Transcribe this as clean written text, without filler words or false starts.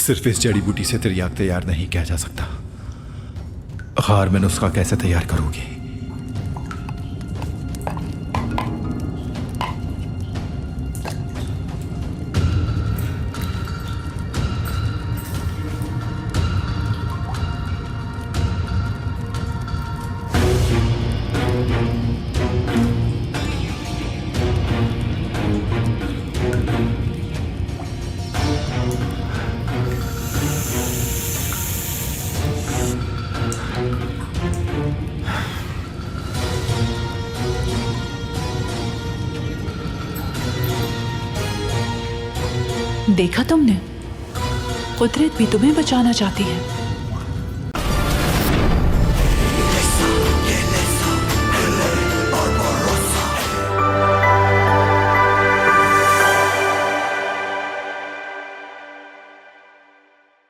सिर्फ इस जड़ी बूटी से तिरयाक तैयार नहीं किया जा सकता। खार में नुस्खा कैसे तैयार करोगी? देखा तुमने, कुदरत भी तुम्हें बचाना चाहती है।